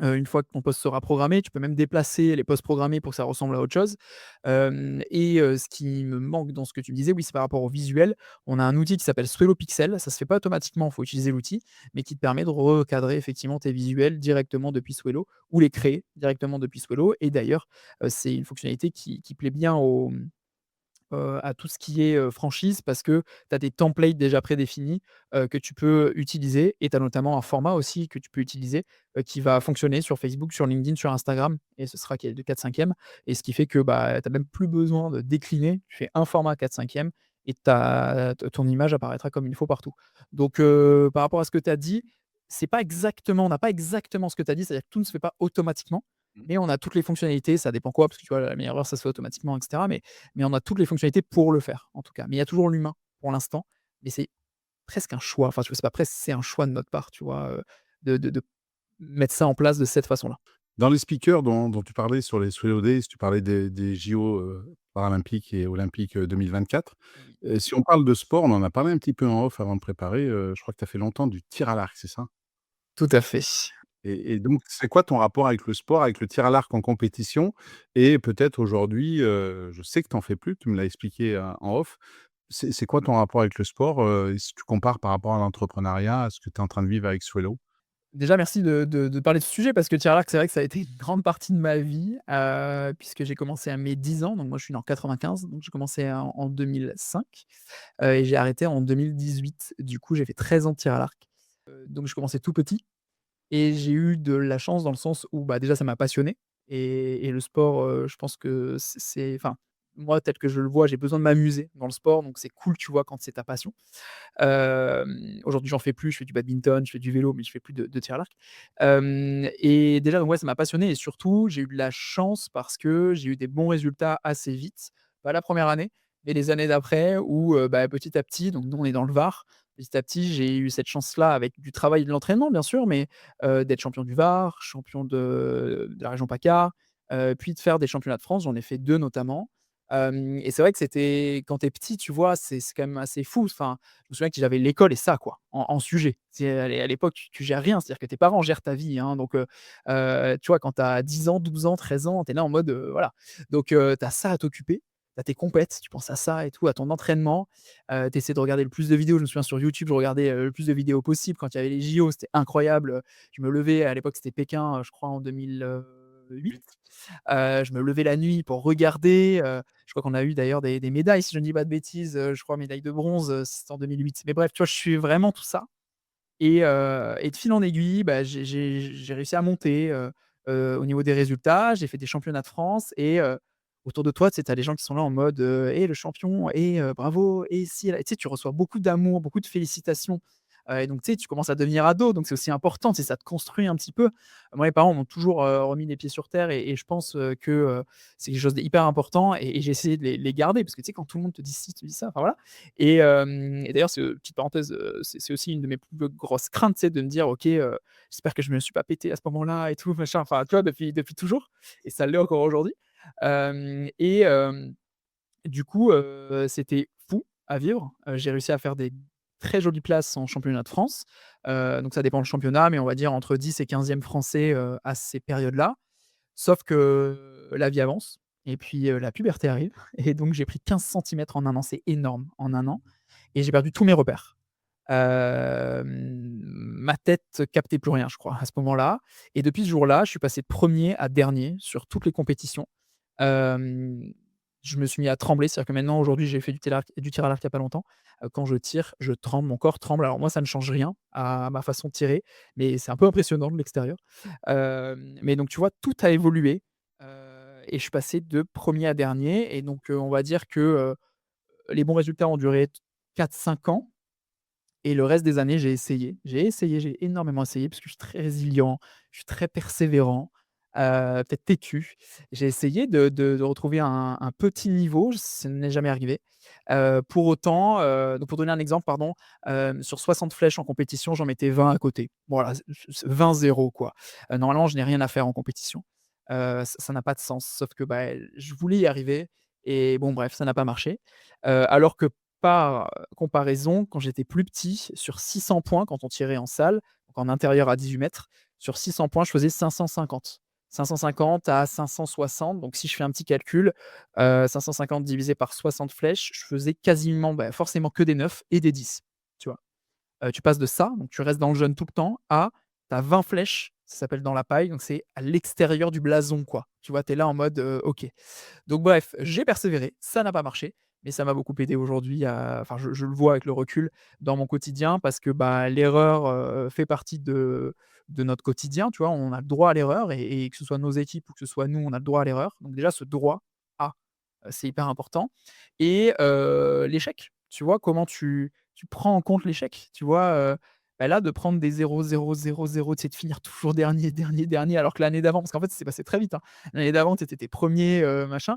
une fois que ton post sera programmé. Tu peux même déplacer les posts programmés pour que ça ressemble à autre chose. Ce qui me manque dans ce que tu me disais, oui, c'est par rapport au visuel. On a un outil qui s'appelle Swello Pixel. Ça se fait pas automatiquement, il faut utiliser l'outil, mais qui te permet de recadrer effectivement tes visuels directement depuis Swello ou les créer directement depuis Swello et d'ailleurs, c'est une fonctionnalité qui plaît bien à tout ce qui est, franchise parce que tu as des templates déjà prédéfinis, que tu peux utiliser et tu as notamment un format aussi que tu peux utiliser, qui va fonctionner sur Facebook, sur LinkedIn, sur Instagram et ce sera qui est de 4/5 et ce qui fait que, bah, tu as même plus besoin de décliner. Tu fais un format 4/5 et et ton image apparaîtra comme il faut partout. Donc par rapport à ce que tu as dit, c'est pas exactement on n'a pas exactement ce que tu as dit, c'est-à-dire que tout ne se fait pas automatiquement, Mmh. mais on a toutes les fonctionnalités, ça dépend quoi, parce que tu vois, la meilleure erreur, ça se fait automatiquement et cetera, mais on a toutes les fonctionnalités pour le faire, en tout cas. Mais il y a toujours l'humain pour l'instant, mais c'est presque un choix, enfin, tu vois, c'est pas presque, c'est un choix de notre part, tu vois, de mettre ça en place de cette façon-là. Dans les speakers dont tu parlais sur les Swelow Days, tu parlais des JO, paralympiques et olympiques, 2024. Oui. Si on parle de sport, on en a parlé un petit peu en off avant de préparer, je crois que tu as fait longtemps du tir à l'arc, c'est ça? Tout à fait. Et donc c'est quoi ton rapport avec le sport, avec le tir à l'arc en compétition? Et peut-être aujourd'hui, je sais que tu en fais plus, tu me l'as expliqué, en off. C'est quoi ton rapport avec le sport, et si tu compares par rapport à l'entrepreneuriat, à ce que tu es en train de vivre avec Swelow? Déjà, merci de parler de ce sujet parce que tir à l'arc, c'est vrai que ça a été une grande partie de ma vie, puisque j'ai commencé à mes 10 ans, donc moi je suis né en 95, donc j'ai commencé en 2005, et j'ai arrêté en 2018. Du coup, j'ai fait 13 ans de tir à l'arc, donc je commençais tout petit. Et j'ai eu de la chance dans le sens où, bah, déjà ça m'a passionné et le sport, je pense que c'est enfin, moi tel que je le vois, j'ai besoin de m'amuser dans le sport, donc c'est cool, tu vois, quand c'est ta passion. Aujourd'hui j'en fais plus, je fais du badminton, je fais du vélo, mais je fais plus de tir à l'arc. Et déjà donc ouais, ça m'a passionné et surtout j'ai eu de la chance parce que j'ai eu des bons résultats assez vite. Pas la première année, mais les années d'après où, bah, petit à petit, donc nous on est dans le Var, petit à petit j'ai eu cette chance-là avec du travail et de l'entraînement bien sûr, mais, d'être champion du Var, champion de la région PACA, puis de faire des championnats de France, j'en ai fait 2 notamment. Et c'est vrai que c'était quand tu es petit, tu vois, c'est quand même assez fou. Enfin, je me souviens que j'avais l'école et ça quoi, en sujet. C'est à l'époque, tu gères rien, c'est-à-dire que tes parents gèrent ta vie, hein, donc tu vois, quand tu as 10 ans, 12 ans, 13 ans, tu es là en mode, voilà. Donc tu as ça à t'occuper, tu as tes compètes, tu penses à ça et tout, à ton entraînement, tu essaies de regarder le plus de vidéos. Je me souviens sur YouTube, je regardais, le plus de vidéos possible quand il y avait les JO, c'était incroyable, je me levais, à l'époque c'était Pékin, je crois en 2008. Je me levais la nuit pour regarder, je crois qu'on a eu d'ailleurs des médailles si je ne dis pas de bêtises, je crois médaille de bronze, c'était en 2008. Mais bref, tu vois, je suis vraiment tout ça et de fil en aiguille, bah, j'ai réussi à monter, au niveau des résultats. J'ai fait des championnats de France et autour de toi, tu sais, tu as les gens qui sont là en mode, «Eh le champion, eh, bravo, et si là», tu sais, tu reçois beaucoup d'amour, beaucoup de félicitations, et donc tu sais, tu commences à devenir ado, donc c'est aussi important, tu sais, ça te construit un petit peu. Moi, mes parents m'ont toujours, remis les pieds sur terre et je pense, que, c'est quelque chose d'hyper important et j'ai essayé de les garder parce que tu sais, quand tout le monde te dit ci, te dit ça, enfin voilà. Et d'ailleurs, c'est, petite parenthèse, c'est aussi une de mes plus grosses craintes, tu sais, de me dire: «OK, j'espère que je me suis pas pété à ce moment-là et tout, machin», enfin, tu vois, depuis toujours et ça l'est encore aujourd'hui. Du coup, c'était fou à vivre. J'ai réussi à faire des très jolies places en championnat de France. Donc ça dépend le championnat, mais on va dire entre 10 et 15e français, à ces périodes-là. Sauf que la vie avance et puis, la puberté arrive et donc j'ai pris 15 centimètres en un an, c'est énorme, en un an et j'ai perdu tous mes repères. Ma tête captait plus rien, je crois, à ce moment-là et depuis ce jour-là, je suis passé de 1er à dernier sur toutes les compétitions. Hem, je me suis mis à trembler, c'est-à-dire que maintenant, aujourd'hui, j'ai fait du tir à l'arc il y a pas longtemps. Quand je tire, je tremble, mon corps tremble. Alors moi, ça ne change rien à ma façon de tirer, mais c'est un peu impressionnant de l'extérieur. Mais donc tu vois, tout a évolué, et je suis passé de 1er à dernier et donc on va dire que, les bons résultats ont duré 4-5 ans et le reste des années, j'ai essayé. J'ai essayé, j'ai énormément essayé parce que je suis très résilient, je suis très persévérant, peut-être têtu. J'ai essayé de retrouver un petit niveau, ça n'est jamais arrivé. Pour autant, donc pour donner un exemple, pardon, sur 60 flèches en compétition, j'en mettais 20 à côté. Voilà, 20-0 quoi. Normalement, je n'ai rien à faire en compétition. Ça n'a pas de sens, sauf que, bah, je voulais y arriver et bon bref, ça n'a pas marché. Alors que par comparaison, quand j'étais plus petit, sur 600 points, quand on tirait en salle, donc en intérieur à 18 mètres, sur 600 points, je faisais 550. 550 à 560, donc si je fais un petit calcul, 550 divisé par 60 flèches, je faisais quasiment, bah, forcément que des 9 et des 10, tu vois? Tu passes de ça, donc tu restes dans le jeune tout le temps, à tu as 20 flèches, ça s'appelle dans la paille, donc c'est à l'extérieur du blason, quoi. Tu vois? Tu es là en mode, OK. Donc bref, j'ai persévéré, ça n'a pas marché, mais ça m'a beaucoup aidé aujourd'hui à enfin je le vois avec le recul dans mon quotidien parce que, bah, l'erreur, fait partie de notre quotidien, tu vois? On a le droit à l'erreur et que ce soit nos équipes ou que ce soit nous, on a le droit à l'erreur. Donc déjà ce droit à, c'est hyper important et l'échec. Tu vois? Comment tu prends en compte l'échec, tu vois? Bah, là, de prendre des 0, 0, 0, 0, tu sais, de finir toujours dernier, dernier, dernier, alors que l'année d'avant parce qu'en fait, c'est passé très vite, hein. L'année d'avant, tu étais tu es machin.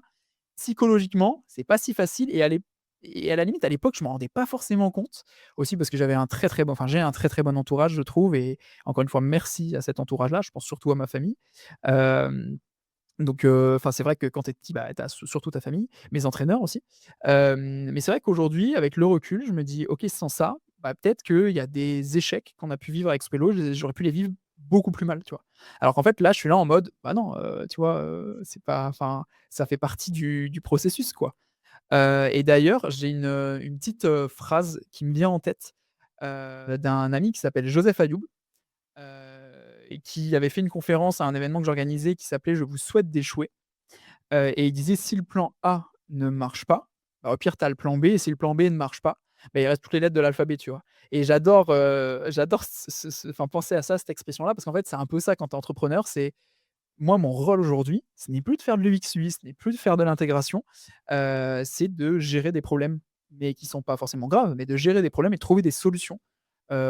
Psychologiquement, c'est pas si facile et à la limite, à l'époque, je m'en rendais pas forcément compte. Aussi parce que j'avais un très, très bon j'ai un très, très bon entourage, je trouve et encore une fois, merci à cet entourage-là. Je pense surtout à ma famille. Hem donc enfin, c'est vrai que quand tu es petit, bah, tu as surtout ta famille, mes entraîneurs aussi. Mais c'est vrai qu'aujourd'hui, avec le recul, je me dis: «OK, sans ça, bah, peut-être qu'il y a des échecs qu'on a pu vivre avec Spello, j'aurais pu les vivre beaucoup plus mal», tu vois? Alors qu'en fait, là, je suis là en mode: «Bah, non, tu vois, c'est pas enfin, ça fait partie du processus, quoi». Et d'ailleurs, j'ai une petite, phrase qui me vient en tête, d'un ami qui s'appelle Joseph Ayoub. Et qui avait fait une conférence à un événement que j'organisais qui s'appelait «Je vous souhaite d'échouer», et il disait: «Si le plan A ne marche pas, bah, au pire tu as le plan B et si le plan B ne marche pas, bah, il reste toutes les lettres de l'alphabet», tu vois? Et j'adore enfin penser à ça, cette expression-là, parce qu'en fait, c'est un peu ça quand tu es entrepreneur, c'est moi mon rôle aujourd'hui, ce n'est plus de faire de l'UX/UI, ce n'est plus de faire de l'intégration, c'est de gérer des problèmes, mais qui sont pas forcément graves, mais de gérer des problèmes et trouver des solutions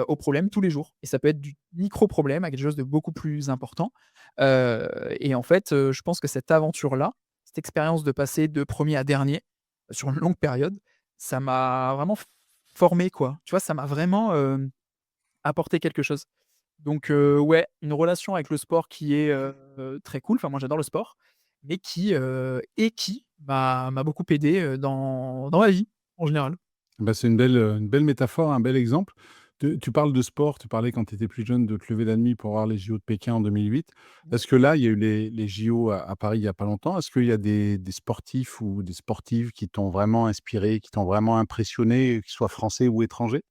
aux problèmes tous les jours et ça peut être du micro problème à quelque chose de beaucoup plus important, et en fait, je pense que cette aventure-là, cette expérience de passer de premier à dernier, sur une longue période, ça m'a vraiment formé, quoi. Tu vois? Ça m'a vraiment, apporté quelque chose. Donc ouais, une relation avec le sport qui est, très cool. Enfin, moi, j'adore le sport, mais qui m'a beaucoup aidé, dans ma vie, en général. Bah, c'est une belle métaphore, un bel exemple. Tu parles de sport, tu parlais quand tu étais plus jeune de te lever la nuit pour voir les JO de Pékin en 2008. Est-ce que là, il y a eu les JO à Paris il y a pas longtemps. Est-ce qu'il y a des sportifs ou des sportives qui t'ont vraiment inspiré, qui t'ont vraiment impressionné, qu'ils soient français ou étrangers?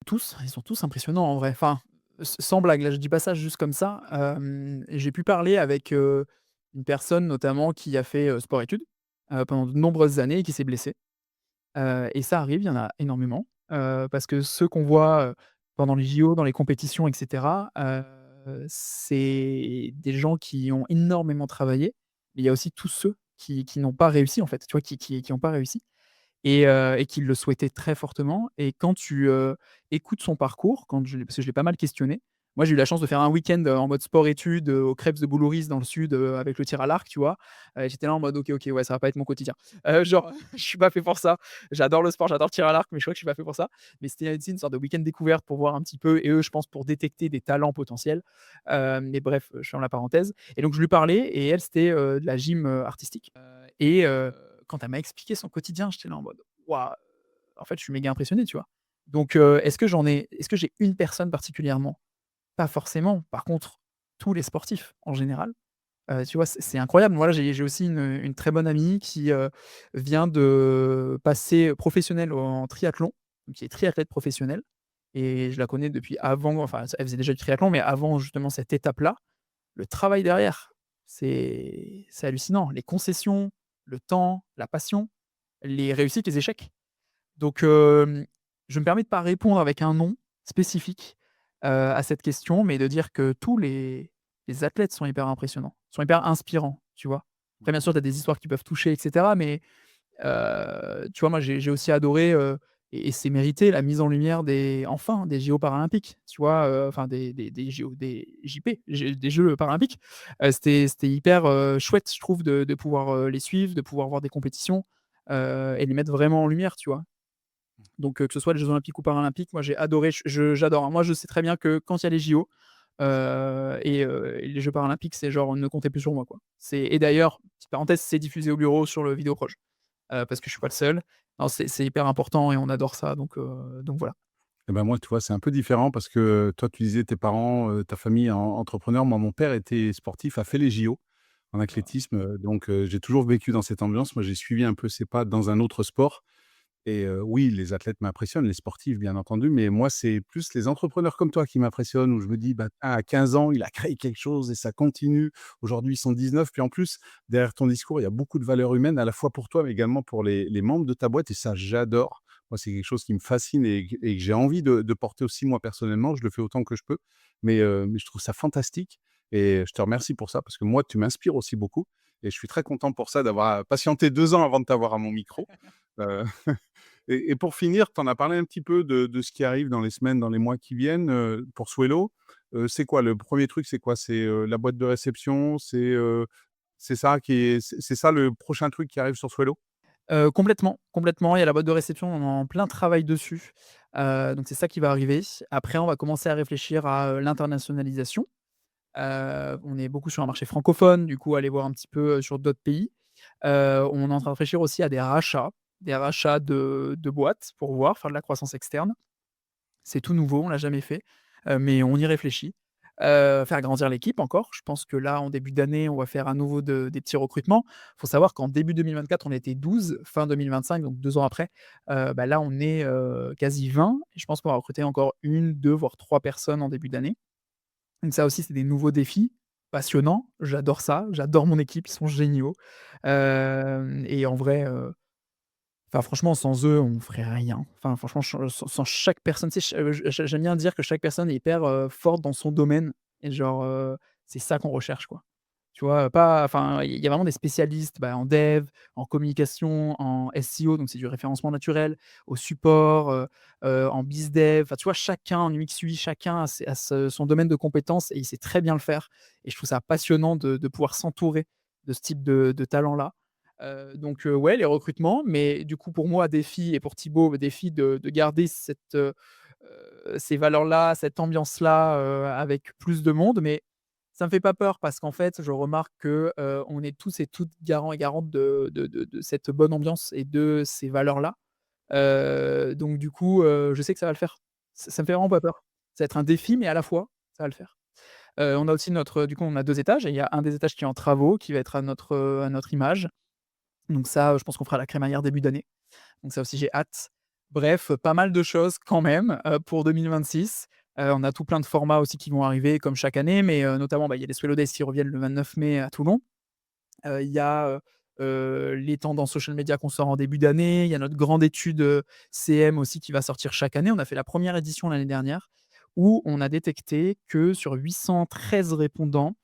Tous, ils sont tous impressionnants en vrai. Enfin, sans blague, là, je dis pas ça juste comme ça. J'ai pu parler avec, une personne notamment qui a fait, sport-études, pendant de nombreuses années et qui s'est blessée. Et ça arrive, il y en a énormément, parce que ceux qu'on voit, pendant les JO, dans les compétitions et cetera, c'est des gens qui ont énormément travaillé, mais il y a aussi tous ceux qui n'ont pas réussi en fait, tu vois? Qui ont pas réussi et qui le souhaitait très fortement et quand tu, écoutes son parcours, quand je l'ai parce que je l'ai pas mal questionné. Moi, j'ai eu la chance de faire un week-end, en mode sport-études, au Crêpes de Boulouris dans le sud, avec le tir à l'arc, tu vois? J'étais là en mode: «OK, OK, ouais, ça va pas être mon quotidien». Genre, je suis pas fait pour ça. J'adore le sport, j'adore le tir à l'arc, mais je crois que je suis pas fait pour ça. Mais c'était, tu sais, une sorte de week-end découverte pour voir un petit peu et eux, je pense pour détecter des talents potentiels. Mais bref, je ferme la parenthèse et donc je lui parlais et elle, c'était, de la gym, artistique, et quand elle m'a expliqué son quotidien, j'étais là en mode: «Waouh!» En fait, je suis méga impressionné, tu vois? Donc est-ce que j'ai une personne particulièrement? Pas forcément. Par contre, tous les sportifs en général, tu vois? C'est incroyable. Moi, là, j'ai aussi une très bonne amie qui, vient de passer professionnelle en triathlon, donc qui est triathlète professionnelle et je la connais depuis avant, enfin, elle faisait déjà du triathlon, mais avant justement cette étape-là. Le travail derrière, c'est hallucinant. Les concessions, le temps, la passion, les réussites, les échecs. Donc, je me permets de pas répondre avec un nom spécifique, à cette question, mais de dire que tous les athlètes sont hyper impressionnants, sont hyper inspirants, tu vois? Après bien sûr, tu as des histoires qui peuvent toucher et cetera, mais, tu vois, moi j'ai aussi adoré, et c'est mérité la mise en lumière des JO paralympiques, tu vois? Enfin des JO, des JP, des Jeux paralympiques. C'était hyper, chouette je trouve de pouvoir, les suivre, de pouvoir voir des compétitions, et les mettre vraiment en lumière, tu vois? Donc, que ce soit les jeux olympiques ou paralympiques, moi j'ai adoré, j'adore, hein. Moi je sais très bien que quand il y a les JO, et les jeux paralympiques, c'est genre ne comptez plus sur moi, quoi. Et d'ailleurs, petite parenthèse, c'est diffusé au bureau sur le Vidéoproche, parce que je suis pas le seul. Non, c'est hyper important et on adore ça donc voilà. Et ben moi, tu vois, c'est un peu différent parce que toi, tu disais tes parents, ta famille entrepreneur. Moi, mon père était sportif, a fait les JO en athlétisme, donc j'ai toujours vécu dans cette ambiance. Moi, j'ai suivi un peu ses pas dans un autre sport et oui, les athlètes m'impressionnent, les sportifs, bien entendu, mais moi, c'est plus les entrepreneurs comme toi qui m'impressionnent, où je me dis: «Bah, à 15 ans, il a créé quelque chose et ça continue. Aujourd'hui, ils sont 19». Puis en plus, derrière ton discours, il y a beaucoup de valeurs humaines, à la fois pour toi, mais également pour les membres de ta boîte et ça, j'adore. Moi, c'est quelque chose qui me fascine et que j'ai envie de porter aussi moi personnellement. Je le fais autant que je peux, mais je trouve ça fantastique et je te remercie pour ça parce que moi, tu m'inspires aussi beaucoup et je suis très content pour ça d'avoir patienté 2 ans avant de t'avoir à mon micro. Heu Et pour finir, tu en as parlé un petit peu de ce qui arrive dans les semaines, dans les mois qui viennent, pour Swello. C'est quoi le premier truc, c'est quoi? C'est, la boîte de réception? C'est ça qui est c'est ça le prochain truc qui arrive sur Swello? Complètement, complètement. Il y a la boîte de réception, on est en plein travail dessus. Donc c'est ça qui va arriver. Après, on va commencer à réfléchir à, l'internationalisation. On est beaucoup sur un marché francophone, du coup, aller voir un petit peu, sur d'autres pays. On est en train de réfléchir aussi à des rachats de boîtes pour voir, faire de la croissance externe. C'est tout nouveau, on l'a jamais fait, mais on y réfléchit. Faire grandir l'équipe encore. Je pense que là, en début d'année, on va faire à nouveau des petits recrutements. Il faut savoir qu'en début 2024, on était 12, fin 2025, donc 2 ans après, bah, là, on est, quasi 20 et je pense qu'on va recruter encore une, 2, voire 3 personnes en début d'année. Donc ça aussi, c'est des nouveaux défis passionnants. J'adore ça, j'adore mon équipe, ils sont géniaux. Hem Et en vrai, enfin, franchement, sans eux, on ferait rien. Enfin, franchement, sans chaque personne, tu sais, j'aime bien dire que chaque personne est hyper, forte dans son domaine et genre, c'est ça qu'on recherche, quoi. Tu vois? Pas enfin, il y a vraiment des spécialistes, bah, en dev, en communication, en SEO, donc c'est du référencement naturel, au support, en bizdev. Enfin, tu vois? Chacun en UX, UI, chacun a son domaine de compétences et il sait très bien le faire et je trouve ça passionnant de pouvoir s'entourer de ce type de talent-là. Donc ouais, les recrutements, mais du coup, pour moi, défi et pour Thibaut, défi de garder ces valeurs-là, cette ambiance-là, avec plus de monde, mais ça me fait pas peur parce qu'en fait, je remarque que, on est tous et toutes garants et garantes de cette bonne ambiance et de ces valeurs-là. Donc du coup, je sais que ça va le faire. Ça me fait vraiment pas peur. Ça va être un défi, mais à la fois, ça va le faire. On a aussi notre du coup, on a 2 étages et il y a un des étages qui est en travaux, qui va être à notre image. Donc ça, je pense qu'on fera la crémaillère début d'année. Donc ça aussi, j'ai hâte. Bref, pas mal de choses quand même, pour 2026. On a tout plein de formats aussi qui vont arriver comme chaque année, mais notamment, bah, il y a les Swallow Days qui reviennent le 29 mai à Toulon. Il y a, les tendances social media qu'on sort en début d'année. Il y a notre grande étude, CM aussi qui va sortir chaque année. On a fait la première édition l'année dernière où on a détecté que sur 813 répondants,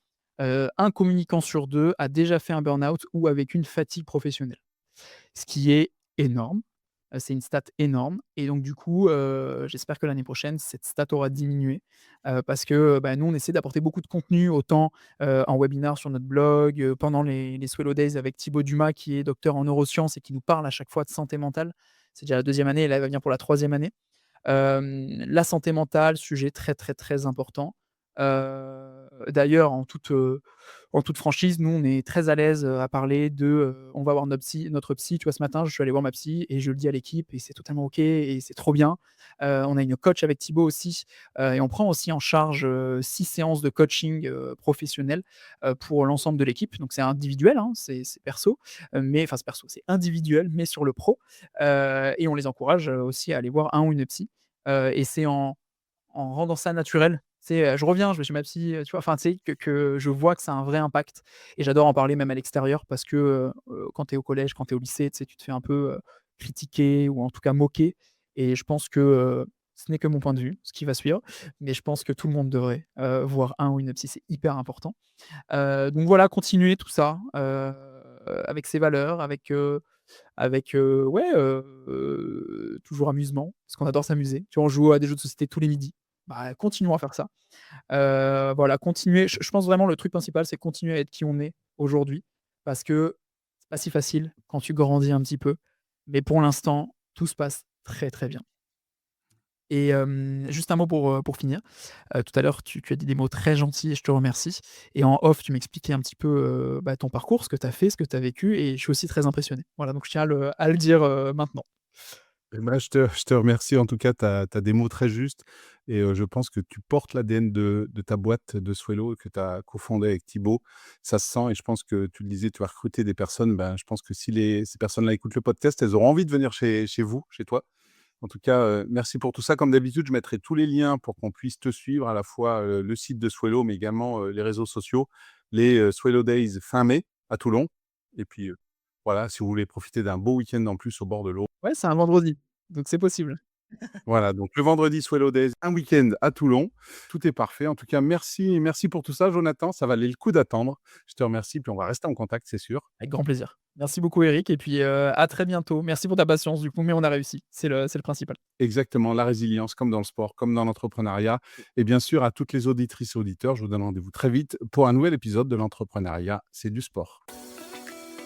1 communicant sur 2 a déjà fait un burn-out ou a vécu une fatigue professionnelle. Ce qui est énorme, c'est une stat énorme et donc du coup, j'espère que l'année prochaine, cette stat aura diminué, parce que, bah, nous, on essaie d'apporter beaucoup de contenu autant, en webinar sur notre blog, pendant les Swallow Days avec Thibaut Dumas qui est docteur en neurosciences et qui nous parle à chaque fois de santé mentale. C'est déjà la deuxième année et là, elle va venir pour la troisième année. La santé mentale, sujet très, très, très important. D'ailleurs, en toute franchise, nous, on est très à l'aise, à parler on va voir notre psy, tu vois? Ce matin, je suis allé voir ma psy et je le dis à l'équipe et c'est totalement OK et c'est trop bien. On a une coach avec Thibaut aussi, et on prend aussi en charge, 6 séances de coaching, professionnel, pour l'ensemble de l'équipe. Donc c'est individuel, hein, c'est perso, mais enfin c'est perso, c'est individuel, mais sur le pro, et on les encourage, aussi à aller voir un ou une psy, et c'est en rendant ça naturel. Tu sais, je reviens, je vais chez ma psy, tu vois? Enfin, tu sais, que je vois que ça a un vrai impact et j'adore en parler même à l'extérieur parce que, quand tu es au collège, quand tu es au lycée, tu sais, tu te fais un peu, critiquer ou en tout cas moquer et je pense que, ce n'est que mon point de vue, ce qui va suivre, mais je pense que tout le monde devrait, voir un ou une psy, c'est hyper important. Donc voilà, continuer tout ça, avec ses valeurs, avec, ouais, toujours amusement, parce qu'on adore s'amuser. Tu vois, on joue à des jeux de société tous les midis. Bah, continuons à faire ça. Voilà, continuer je pense vraiment le truc principal, c'est continuer à être qui on est aujourd'hui, parce que c'est pas si facile quand tu grandis un petit peu, mais pour l'instant, tout se passe très, très bien. Et juste un mot pour finir. Tout à l'heure, tu as dit des mots très gentils et je te remercie. Et en off, tu m'expliquais un petit peu, bah, ton parcours, ce que tu as fait, ce que tu as vécu et je suis aussi très impressionné. Voilà, donc je tiens à le dire, maintenant. Et bah, je te remercie en tout cas, tu as des mots très justes et je pense que tu portes l'ADN de ta boîte de Swello que tu as cofondée avec Thibaut. Ça se sent et je pense que tu le disais, tu vas recruter des personnes, ben, je pense que si ces personnes-là écoutent le podcast, elles auront envie de venir chez vous, chez toi. En tout cas, merci pour tout ça. Comme d'habitude, je mettrai tous les liens pour qu'on puisse te suivre, à la fois, le site de Swello, mais également, les réseaux sociaux, les, Swello Days fin mai à Toulon et puis, voilà, si vous voulez profiter d'un beau week-end en plus au bord de l'eau. Ouais, c'est un vendredi, donc c'est possible. Voilà, donc le vendredi Swallow Days, un week-end à Toulon. Tout est parfait. En tout cas, merci pour tout ça, Jonathan. Ça valait le coup d'attendre. Je te remercie, puis on va rester en contact, c'est sûr. Avec grand plaisir. Merci beaucoup Eric et puis, à très bientôt. Merci pour ta patience du coup, mais on a réussi. C'est le principal. Exactement, la résilience, comme dans le sport, comme dans l'entrepreneuriat. Et bien sûr, à toutes les auditrices et auditeurs, je vous donne rendez-vous très vite pour un nouvel épisode de l'entrepreneuriat, c'est du sport.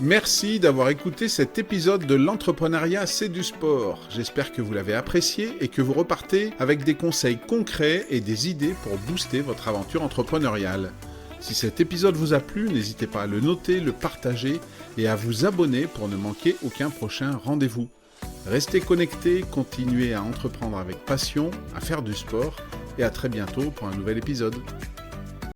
Merci d'avoir écouté cet épisode de l'entrepreneuriat, c'est du sport. J'espère que vous l'avez apprécié et que vous repartez avec des conseils concrets et des idées pour booster votre aventure entrepreneuriale. Si cet épisode vous a plu, n'hésitez pas à le noter, le partager et à vous abonner pour ne manquer aucun prochain rendez-vous. Restez connectés, continuez à entreprendre avec passion, à faire du sport et à très bientôt pour un nouvel épisode.